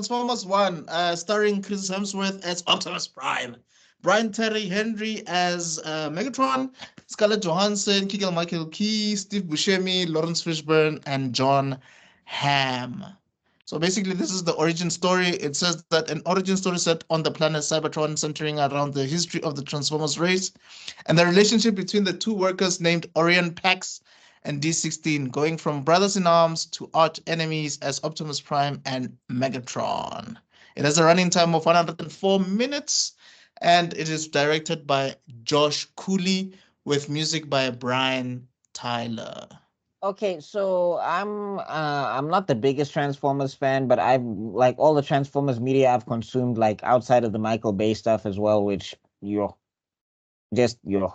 Transformers 1, starring Chris Hemsworth as Optimus Prime, Brian Terry Henry as Megatron, Scarlett Johansson, Keegan-Michael Key, Steve Buscemi, Lawrence Fishburne, and John Hamm. So basically, this is the origin story. It says that an origin story set on the planet Cybertron, centering around the history of the Transformers race and the relationship between the two workers named Orion Pax and D16, going from brothers in arms to arch enemies as Optimus Prime and Megatron. It has a running time of 104 minutes and it is directed by Josh Cooley with music by Brian Tyler. Okay, so I'm not the biggest Transformers fan, but I've like all the Transformers media I've consumed like outside of the Michael Bay stuff as well, which you're just you're.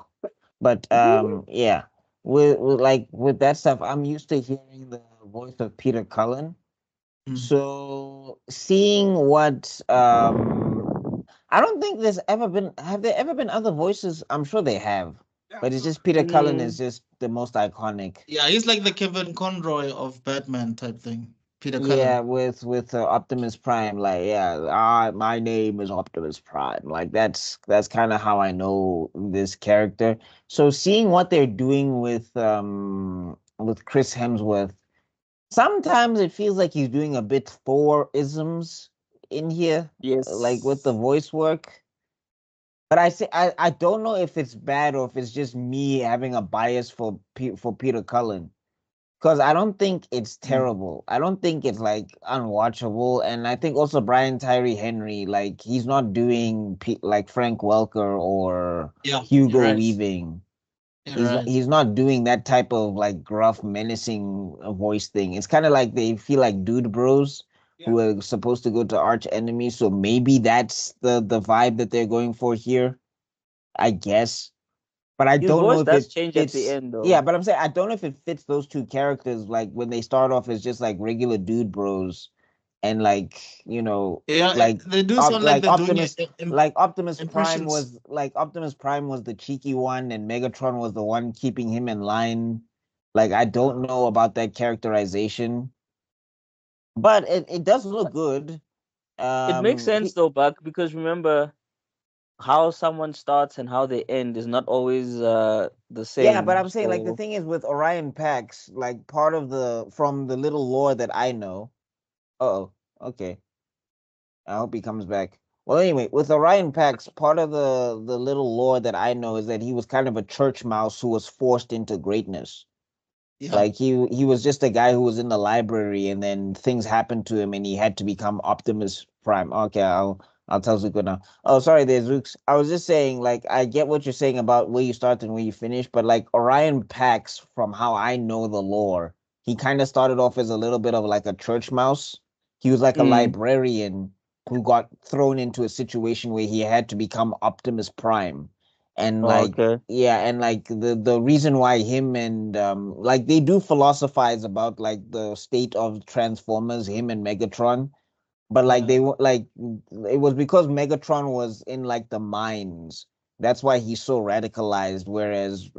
But yeah, with that stuff, I'm used to hearing the voice of Peter Cullen. Mm. So seeing what I don't think there's ever been have there ever been other voices? I'm sure they have. But it's just Peter Cullen is Mm, just the most iconic. Yeah, he's like the Kevin Conroy of Batman type thing. Peter Yeah, Cullen. with Optimus Prime, like yeah, my name is Optimus Prime. Like that's kind of how I know this character. So seeing what they're doing with Chris Hemsworth, sometimes it feels like he's doing a bit Thor isms in here, like with the yes. voice work. But I don't know if it's bad or if it's just me having a bias for Peter Cullen. Because I don't think it's Mm. terrible. I don't think it's like unwatchable. And I think also Brian Tyree Henry, like he's not doing like Frank Welker or Yeah, you're Hugo right. Weaving. You're right. He's not doing that type of like gruff, menacing voice thing. It's kind of like they feel like dude bros who are supposed to go to arch enemies. So maybe that's the vibe that they're going for here, I guess. But I His don't know voice if does it change at the fits. end, Yeah, though. but I'm saying I don't know if it fits those two characters. Like when they start off as just like regular dude bros, and like Yeah, like they do sound like like they're doing impressions. Optimus Prime was the cheeky one, and Megatron was the one keeping him in line. Like I don't know about that characterization, but it does look good. It makes sense He, though, Buck, because remember how someone starts and how they end is not always the Yeah, but same. I'm saying like the So thing is with Orion Pax, like part of the from the little lore that I know. Oh, okay. I hope he comes back. Well, anyway, with Orion Pax, part of the little lore that I know is that he was kind of a church mouse who was forced into greatness. Yeah. Like he was just a guy who was in the library, and then things happened to him, and he had to become Optimus Prime. Okay, I'll tell Zuko now. Oh, sorry, there, Zooks. I was just saying, like, I get what you're saying about where you start and where you finish, but like Orion Pax, from how I know the lore, he kind of started off as a little bit of like a church mouse. He was like a mm, librarian who got thrown into a situation where he had to become Optimus Prime. And like okay. yeah, and like the reason why him and like they do philosophize about like the state of Transformers, him and Megatron, but like Yeah. they were like it was because Megatron was in like the mines. That's why he's so radicalized. Whereas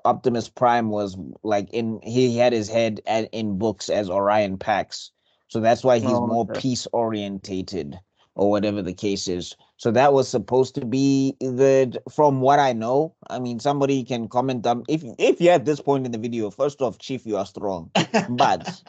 Optimus Prime was like he had his head in books as Orion Pax. So that's why he's Oh, more okay. peace orientated or whatever the case is. So that was supposed to be the from what I know. I mean, somebody can comment if you're at this point in the video. First off, Chief, you are strong, but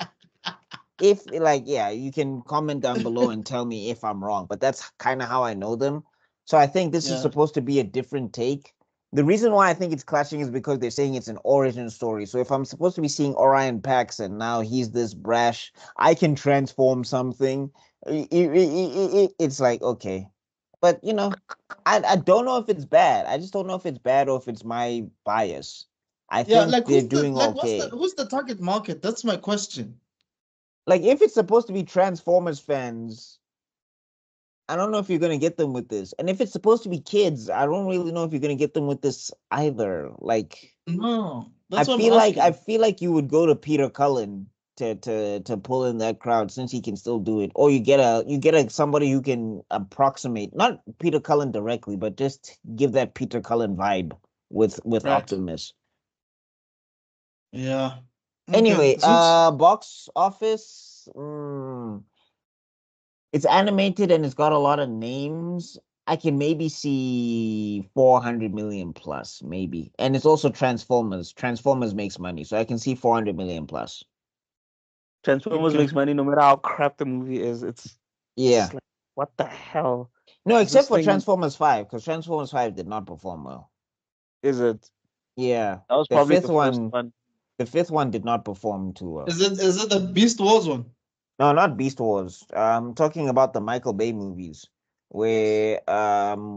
if like yeah, you can comment down below and tell me if I'm wrong, but that's kind of how I know them. So I think this is Yeah. supposed to be a different take. The reason why I think it's clashing is because they're saying it's an origin story. So if I'm supposed to be seeing Orion Pax and now he's this brash, I can transform something. It's like okay, but I don't know if it's bad. I just don't know if it's bad or if it's my bias. I Yeah, think like they're who's the doing like okay. who's the target market? That's my question. Like if it's supposed to be Transformers fans, I don't know if you're gonna get them with this. And if it's supposed to be kids, I don't really know if you're gonna get them with this either. Like No, that's what I'm I asking. feel like you would go to Peter Cullen to pull in that crowd since he can still do it. Or you get a somebody who can approximate not Peter Cullen directly, but just give that Peter Cullen vibe with Right. Optimus. Yeah. Okay. Anyway, Zooks. box office. It's animated and it's got a lot of names. I can maybe see 400 million plus, maybe. And it's also Transformers. Transformers makes money, so I can see 400 million plus. Transformers Okay. makes money no matter how crap the movie is. It's Yeah. just like, what the hell No, is except this for thing? Transformers 5, because Transformers 5 did not perform well. Is it? Yeah. That was The probably fifth the first one, one. the fifth one did not perform too well. Is it the Beast Wars one? No, not Beast Wars. I'm talking about the Michael Bay movies where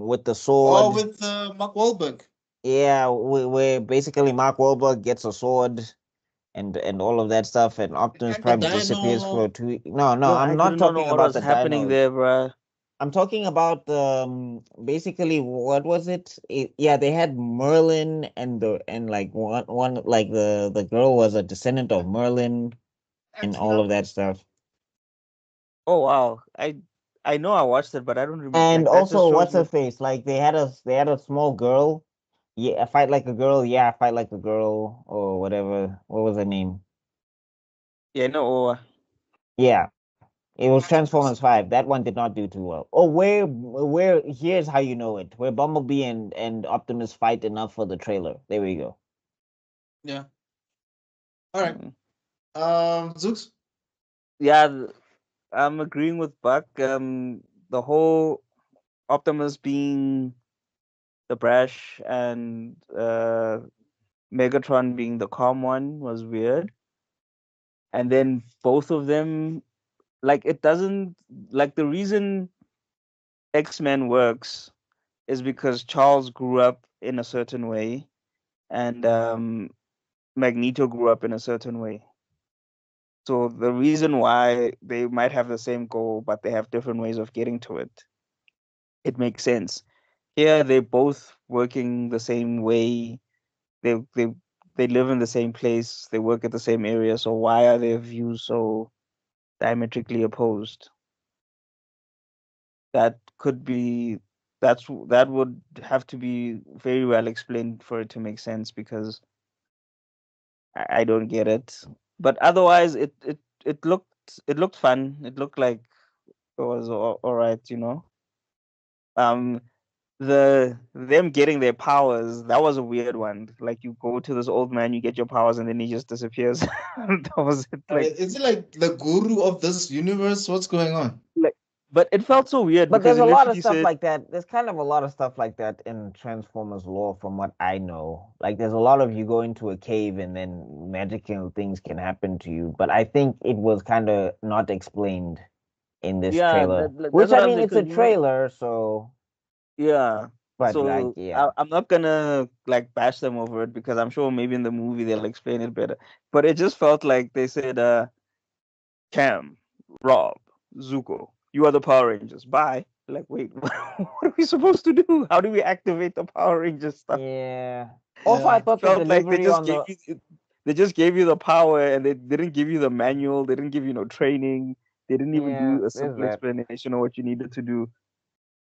with the Oh, sword. with Mark Wahlberg. Yeah, where basically Mark Wahlberg gets a sword and all of that stuff, and Optimus And the Prime disappears for Dino. 2. No, no, Bro, I I'm not didn't know talking what about was the happening dinos. there, bro. I'm talking about basically what was it? Yeah, they had Merlin and like one like the girl was a descendant of Merlin and all of that stuff. Oh wow. I know I watched it, but I don't remember. And Like that just also, shows what's her you. face? Like they had a small girl. Yeah, I fight like a girl. Yeah, I fight like a girl or whatever. What was her name? Yeah, no. Yeah, it was Transformers 5. That one did not do too well. Oh, where here's how you know it. Where Bumblebee and Optimus fight enough for the trailer. There we go. Yeah. All right. Mm. Zeus. Yeah, I'm agreeing with Buck. The whole Optimus being the brash and Megatron being the calm one was weird. And then both of them, like it doesn't like the reason X-Men works is because Charles grew up in a certain way and Magneto grew up in a certain way. So the reason why they might have the same goal, but they have different ways of getting to it, it makes sense. Here they're both working the same way. They they they live in the same place. They work at the same area. So why are their views so diametrically opposed? That could be that would have to be very well explained for it to make sense because I don't get it. But otherwise, it looked fun. It looked like it was all right, you know. Um, them getting their powers, that was a weird one. Like you go to this old man, you get your powers, and then he just disappears. That was it. Is it like the guru of this universe? What's going on? Like, but it felt so weird But because there's he a lot of literally stuff said, like that. There's kind of a lot of stuff like that in Transformers lore, from what I know. Like, there's a lot of you go into a cave and then magical things can happen to you. But I think it was kind of not explained in this yeah, trailer. that's Which what I I'm mean, saying. it's a Because you know, trailer, so. yeah. But like, So yeah, I'm not gonna like bash them over it because I'm sure maybe in the movie they'll explain it better. But it just felt like they said, Cam, Rob, Zuko, you are the Power Rangers. Bye. Like, wait, what are we supposed to do? How do we activate the Power Rangers stuff? yeah. Also, I Yeah. thought the Felt like delivery on the. they just gave you the power and they didn't give you the manual. They didn't give you no training. They didn't even Yeah, do a there's simple that. explanation of what you needed to do.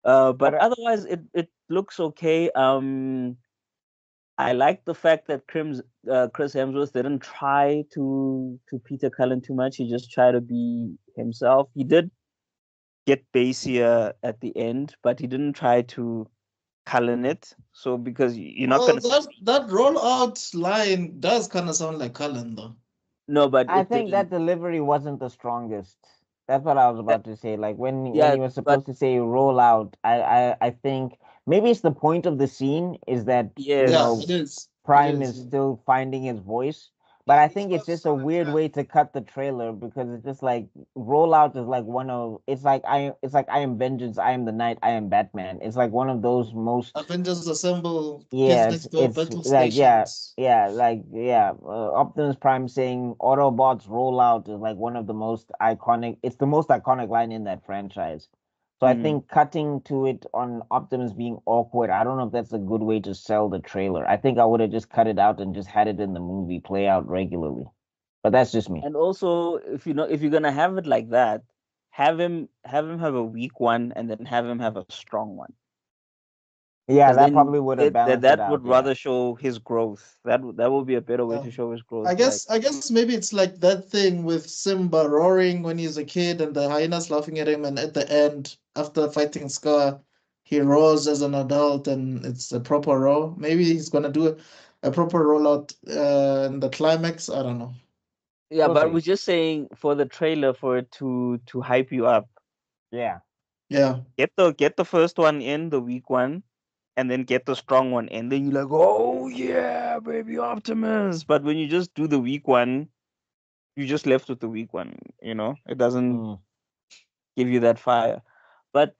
But But otherwise, it looks okay. I like the fact that Chris Hemsworth didn't try to Peter Cullen too much. He just tried to be himself. He did get bassier at the end, but he didn't try to Cullen it. So because you're not Well, gonna that rollout line does kind of sound like Cullen, though. no, but I it think that didn't. delivery wasn't the strongest. That's what I was That, about to say. Like when yeah, he was but supposed to say roll out, I think maybe it's the point of the scene is that, Yeah, yes, it is. It Prime is. is still finding his voice. But I think it's just a weird way to cut the trailer because it's just like rollout is like one of it's like I am vengeance, I am the knight, I am Batman. It's like one of those most. Avengers Assemble, kids Yes, next door, it's battle like yeah, stations. yeah, like yeah. Optimus Prime saying Autobots roll out is like one of the most iconic. It's the most iconic line in that franchise. So I mm. think cutting to it on Optimus being awkward, I don't know if that's a good way to sell the trailer. I think I would have just cut it out and just had it in the movie play out regularly. But that's just me. And also, if you're gonna have it like that, have him have a weak one and then have him have a strong one. Yeah, And that then probably would have balanced it that out. would Yeah. rather show his growth. That would be a better way Yeah. to show his growth. I guess maybe it's like that thing with Simba roaring when he's a kid and the hyenas laughing at him, and at the end, after fighting Scar, he roars as an adult and it's a proper roar. Maybe he's gonna do a proper rollout in the climax. I don't know. yeah, We'll but see. we're just saying for the trailer for it to hype you up. Yeah. Yeah. Get the first one in, the weak one, and then get the strong one in. Then you're like, oh yeah, baby Optimus. But when you just do the weak one, you just left with the weak one. It doesn't Mm. give you that fire. But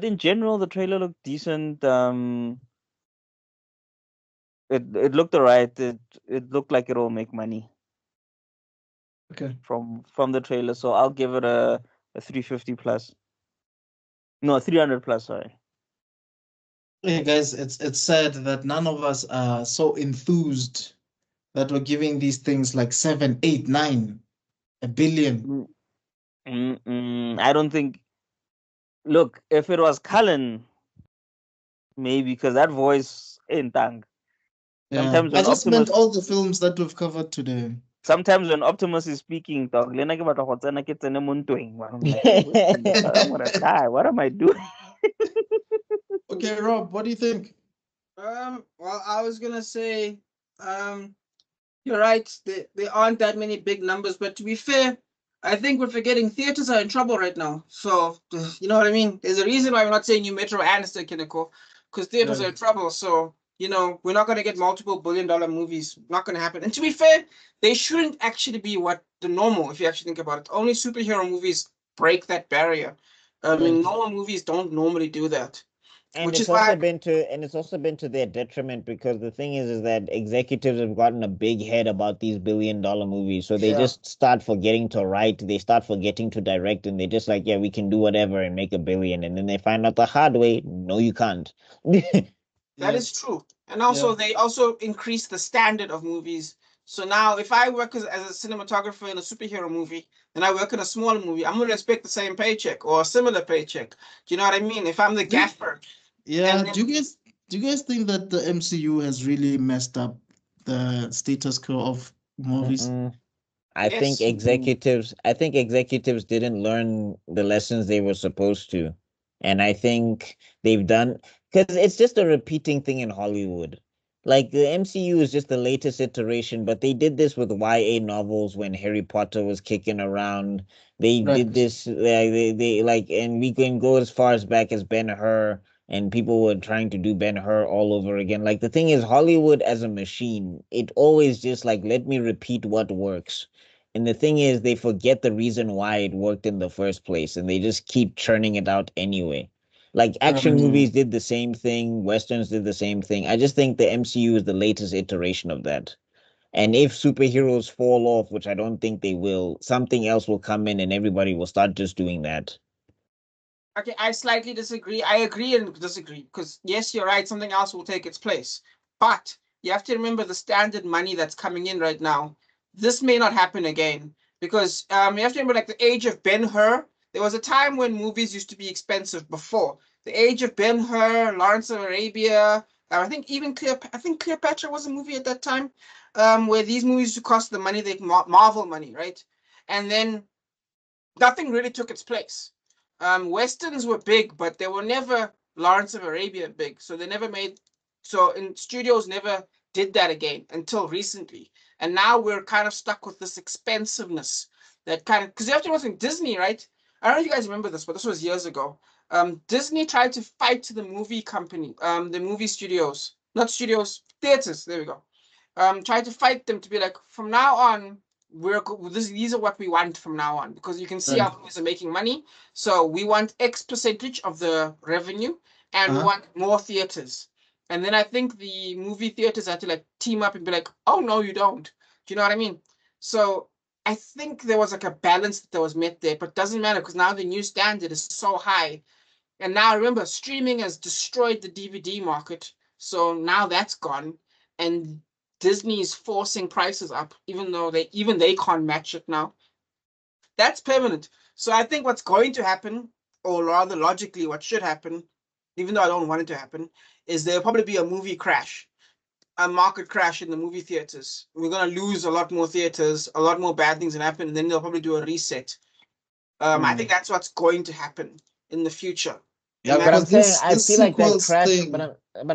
in general, the trailer looked decent. It looked alright. It looked like it'll make money Okay. from the trailer. So I'll give it a 350 plus. No, 300 plus. Sorry. Yeah, guys, it's sad that none of us are so enthused that we're giving these things like 7, 8, 9, a billion. Mm, I don't think. Look, if it was Cullen, maybe because that voice in Tang. Yeah. Sometimes I when just meant Optimus, all the films that we've covered today. sometimes when Optimus is speaking, dog, lena ke batla go tsena ke tsene mo ntweng, man. I'm like, "Oh, whiskey, I'm gonna die. What am I doing?" Okay, Rob, what do you think? Well, I was gonna say, um, you're right. There aren't that many big numbers, but to be fair, I think we're forgetting theaters are in trouble right now. So you know what I mean. There's a reason why we're not saying New Metro and Kineko, because theaters are in trouble. So we're not gonna get multiple billion-dollar movies. Not gonna happen. And to be fair, they shouldn't actually be what the normal. If you actually think about it, only superhero movies break that barrier. I mean, normal movies don't normally do that. And Which it's is why also been to their detriment because the thing is that executives have gotten a big head about these billion-dollar movies. So they Yeah. just start forgetting to write, they start forgetting to direct, and they're just like, yeah, we can do whatever and make a billion. And then they find out the hard way, no, you can't. That is true. And also, they also increase the standard of movies. So now, if I work as a cinematographer in a superhero movie, and I work in a smaller movie, I'm going to expect the same paycheck or a similar paycheck. Do you know what I mean? If I'm the gaffer. Yeah, And then- do you guys think that the MCU has really messed up the status quo of movies? Mm-mm. I think Yes. executives didn't learn the lessons they were supposed to. And I think they've done because it's just a repeating thing in Hollywood. Like the MCU is just the latest iteration, but they did this with YA novels when Harry Potter was kicking around. They did Right. this they like, and we can go as far as back as Ben-Hur, and people were trying to do Ben-Hur all over again. Like the thing is, Hollywood as a machine, it always just like let me repeat what works. And the thing is, they forget the reason why it worked in the first place, and they just keep churning it out anyway. Like action movies did the same thing, westerns did the same thing. I just think the MCU is the latest iteration of that. And if superheroes fall off, which I don't think they will, something else will come in and everybody will start just doing that. Okay, I slightly disagree. I agree and disagree because yes, you're right. Something else will take its place, but you have to remember the standard money that's coming in right now. This may not happen again because you have to remember, like the age of Ben-Hur. There was a time when movies used to be expensive before the age of Ben-Hur, Lawrence of Arabia. I think even I think Cleopatra was a movie at that time, where these movies used to cost the money, they Marvel money, right? And then nothing really took its place. Westerns were big, but they were never Lawrence of Arabia big. So they never made, so in studios never did that again until recently. And now we're kind of stuck with this expensiveness that kind of, because you have to remember Disney, right? I don't know if you guys remember this, but this was years ago. Disney tried to fight the movie company, the movie studios, not studios, theaters. There we go. Tried to fight them to be like, from now on, these are what we want from now on, because you can see our movies are making money, so we want X percentage of the revenue, and we want more theaters. And then I think the movie theaters had to like team up and be like, oh no, you don't. Do you know what I mean? So I think there was like a balance that was met there, but doesn't matter because now the new standard is so high. And now remember, streaming has destroyed the DVD market, so now that's gone, and Disney is forcing prices up, even though they can't match it now. That's permanent. So I think what's going to happen, or rather logically, what should happen, even though I don't want it to happen, is there'll probably be a movie crash, a market crash in the movie theaters. We're gonna lose a lot more theaters, a lot more bad things will happen, and then they'll probably do a reset. I think that's what's going to happen in the future. Yeah, But I'm because saying I this feel like that sequels crash, thing. but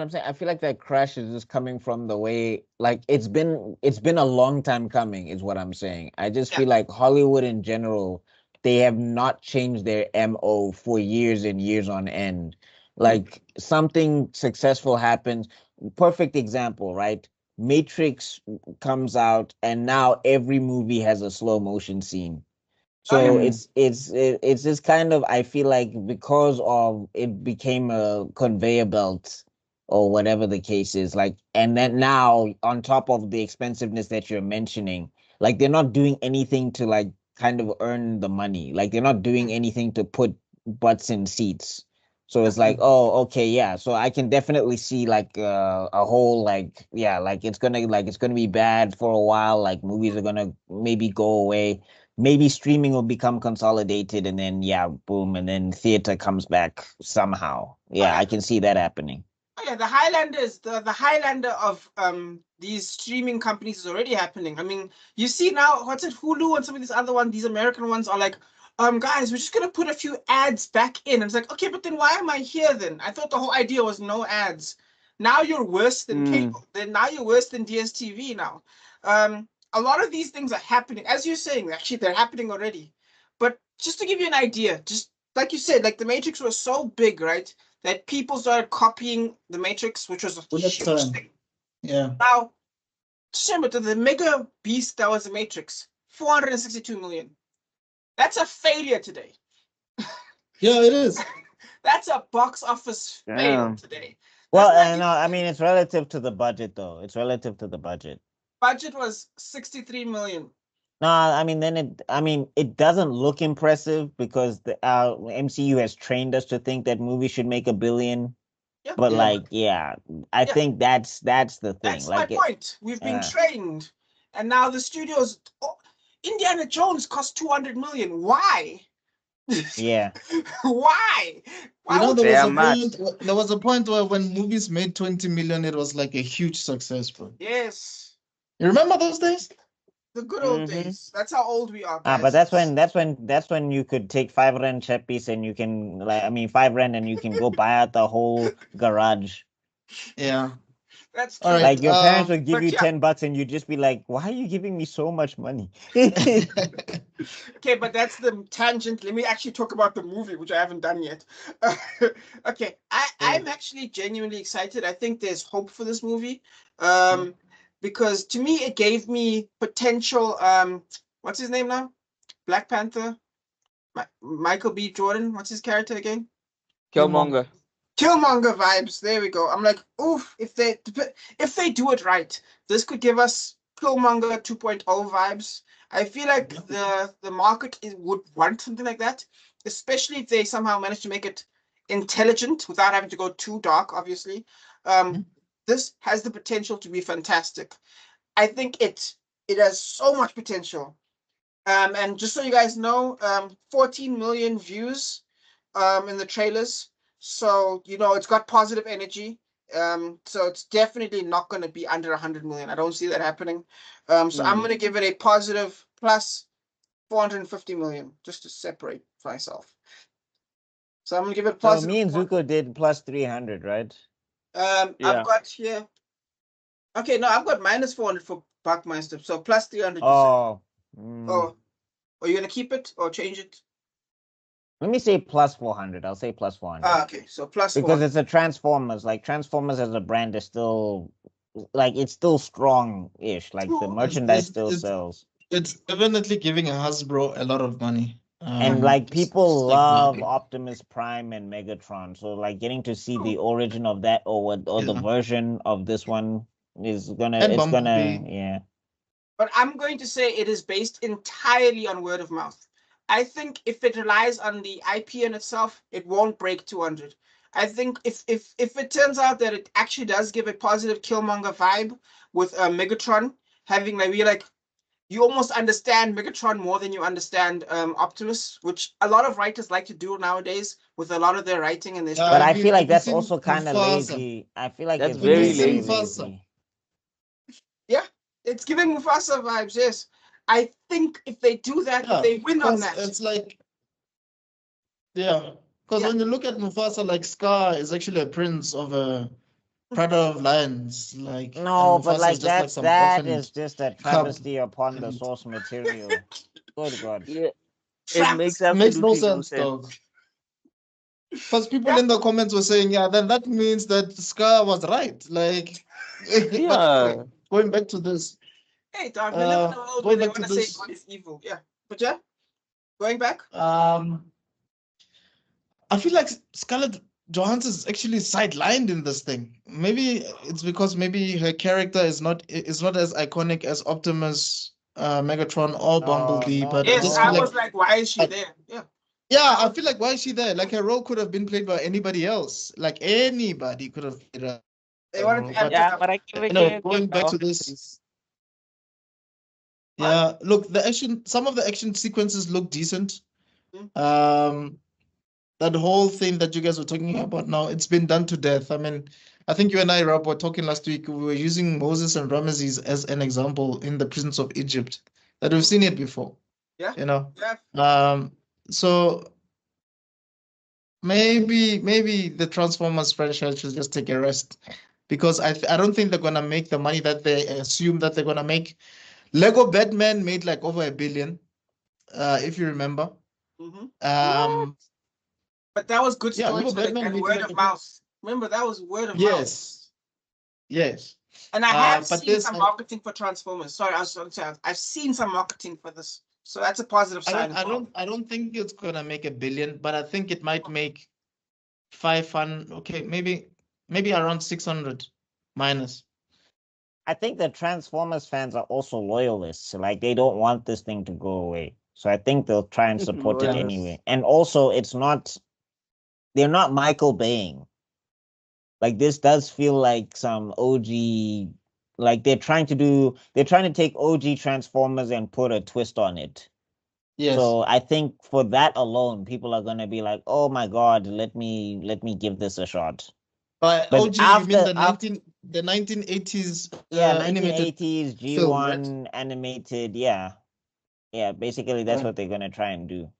I'm saying I feel like that crash is just coming from the way like it's been a long time coming, is what I'm saying. I just Yeah. feel like Hollywood in general, they have not changed their MO for years and years on end. Like something successful happens. Perfect example, right? Matrix comes out and now every movie has a slow motion scene. So Okay. it's just kind of, I feel like because of it became a conveyor belt or whatever the case is, like, and then now on top of the expensiveness that you're mentioning, like they're not doing anything to like kind of earn the money. Like they're not doing anything to put butts in seats. So it's like, oh, okay, yeah. So I can definitely see like a whole like, yeah, like it's gonna be bad for a while. Like movies are gonna maybe go away, maybe streaming will become consolidated, and then yeah, boom, and then theater comes back somehow. Yeah, I can see that happening. Oh yeah, the Highlanders, the Highlander of these streaming companies is already happening. I mean, you see now, what's it, Hulu and some of these other ones, these American ones are like, guys, we're just gonna put a few ads back in. And it's like, okay, but then why am I here then? I thought the whole idea was no ads. Now you're worse than cable. Then now you're worse than DSTV now. A lot of these things are happening. As you're saying, actually, they're happening already. But just to give you an idea, just like you said, like the Matrix was so big, right? That people started copying the Matrix, which was a Bullet huge time. thing. Yeah. Now, remember the mega beast that was the Matrix, 462 million. That's a failure today. Yeah, it is. That's a box office fail Damn. today. Well, That's no, I mean it's relative to the budget though. It's relative to the budget. budget was 63 million. No, I mean it doesn't look impressive because the MCU has trained us to think that movies should make $1 billion. Yeah. But Yeah. like, yeah, I Yeah. think that's the thing. That's Like my it, point. We've been yeah. trained, and now the studios. Indiana Jones cost 200 million. Why? Yeah. Why? Why You know, would there They was are a mad. point. There was a point where when movies made 20 million, it was like a huge success, bro. Yes, You remember those days? the good old Mhm. days. That's how old we are, Ah, guys. but that's when you could take 5 rand chap piece and you can like, I mean 5 rand and you can go buy out the whole garage. Yeah. That's All true. right. Like your parents would give but you yeah. 10 bucks and you'd just be like, why are you giving me so much money? Okay, but that's the tangent. Let me actually talk about the movie, which I haven't done yet. Okay, I'm actually genuinely excited. I think there's hope for this movie. Because to me it gave me potential. What's his name now? Black Panther. Michael B. Jordan. What's his character again? Killmonger. Killmonger vibes. There we go. I'm like, oof, if they do it right, this could give us Killmonger 2.0 vibes. I feel like the market would want something like that, especially if they somehow manage to make it intelligent without having to go too dark, obviously. This has the potential to be fantastic. I think it has so much potential. And just so you guys know, 14 million views in the trailers. So, it's got positive energy. So it's definitely not going to be under 100 million. I don't see that happening. So I'm going to give it a positive plus 450 million just to separate myself. So I'm going to give it So positive. me and Zuko did plus 300, right? I've Yeah. got here. Okay, no, I've got minus 400 for Buckmeister. So plus 300. Oh. Oh, are you going to keep it or change it? Let me say plus 400. I'll say plus 400. Okay, so plus Because 400. it's a Transformers. Like Transformers as a brand is still like it's still strong-ish. Like the merchandise still sells. It's definitely giving Hasbro a lot of money. And like people like love market. Optimus Prime and Megatron. So like getting to see the origin of that or the Yeah. version of this one is And it's gonna Bumblebee. yeah. But I'm going to say it is based entirely on word of mouth. I think if it relies on the IP in itself, it won't break 200. I think if it turns out that it actually does give a positive Killmonger vibe with Megatron having like you almost understand Megatron more than you understand Optimus, which a lot of writers like to do nowadays with a lot of their writing and their Yeah, But story. I have you- feel like have you that's seen also kind of Mufasa? lazy. I feel like That's it's very very lazy. lazy. Yeah, it's giving Mufasa vibes. Yes, I think if they do that, if Yeah, they win on 'cause that, it's like, yeah, because Yeah. when you look at Mufasa, like Scar is actually a prince of a pride of lions, like, and No, but Mufasa like is just like some that orphan is just a cub. travesty upon the And source material. Good God. Yeah, it Travis. makes it makes no absolutely no sense, sense. dog. Because people Yeah. in the comments were saying, yeah, then that means that Scar was right. Like, but Yeah. going back to this, Hey, dog, we live in a world where going they back to want to say this, God is evil. Yeah, but yeah, going back. I feel like Scarlett Johansson is actually sidelined in this thing. Maybe it's because maybe her character is not as iconic as Optimus, Megatron, or Bumblebee. no, But I Yes, just no. feel I like, was like, why is she I- there? Yeah, yeah, I feel like why is she there? Like her role could have been played by anybody else. Like anybody could have played her they wanted role. to amp But it Yeah, up. but I give it anyway, give going back to Optimus. this, yeah, look, some of the action sequences look decent. That whole thing that you guys were talking about now, it's been done to death. I mean, I think you and I, Rob, were talking last week. We were using Moses and Ramesses as an example in the prisons of Egypt, that we've seen it before. Yeah. You know. Yeah. So maybe the Transformers franchise should just take a rest, because I don't think they're gonna make the money that they assume that they're gonna make. Lego Batman made like over $1 billion, if you remember. Mhm. But that was good Yeah, Lego storytelling Batman and made word like of mouth. Remember, that was word of mouth. Yes. And I have but seen there's some marketing for Transformers. Sorry, I was going to say I've seen some marketing for this, so that's a positive sign. I don't think it's gonna make $1 billion, but I think it might make 500. Okay, maybe around 600 minus. I think the Transformers fans are also loyalists. Like they don't want this thing to go away. So I think they'll try and support it Loyalists. anyway. And also they're not Michael Baying. Like this does feel like some OG, like they're trying to take OG Transformers and put a twist on it. Yes. So I think for that alone, people are gonna be like, "Oh my God, let me give this a shot." By But OG, you mean the 1980s animated 1980s film, right? G1 animated, yeah. Basically that's what they're gonna try and do.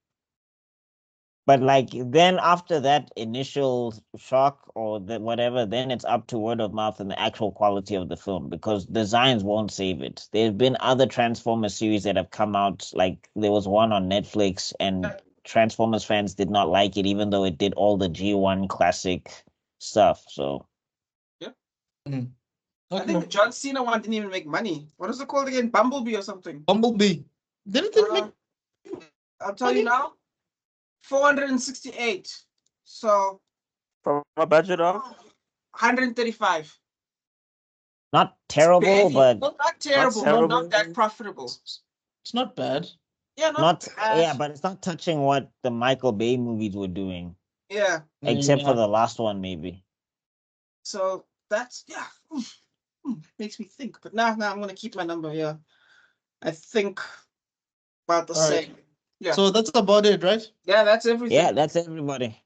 But like then after that initial shock or whatever, then it's up to word of mouth and the actual quality of the film, because designs won't save it. There's been other Transformers series that have come out, like there was one on Netflix and Transformers fans did not like it, even though it did all the G1 classic stuff. So I think the John Cena one didn't even make money. What is it called again? Bumblebee or something? Bumblebee. Didn't it make I'll tell you now. 468. So From a budget of 135. not terrible, Barely. but No, not terrible. terrible. Not that profitable. It's not bad. Yeah, not bad. but it's not touching what the Michael Bay movies were doing. Yeah. Except for the last one, maybe. So that's makes me think. But now I'm gonna keep my number here. I think about the All right. same. Yeah. So that's about it, right? Yeah, that's everything. Yeah, that's everybody.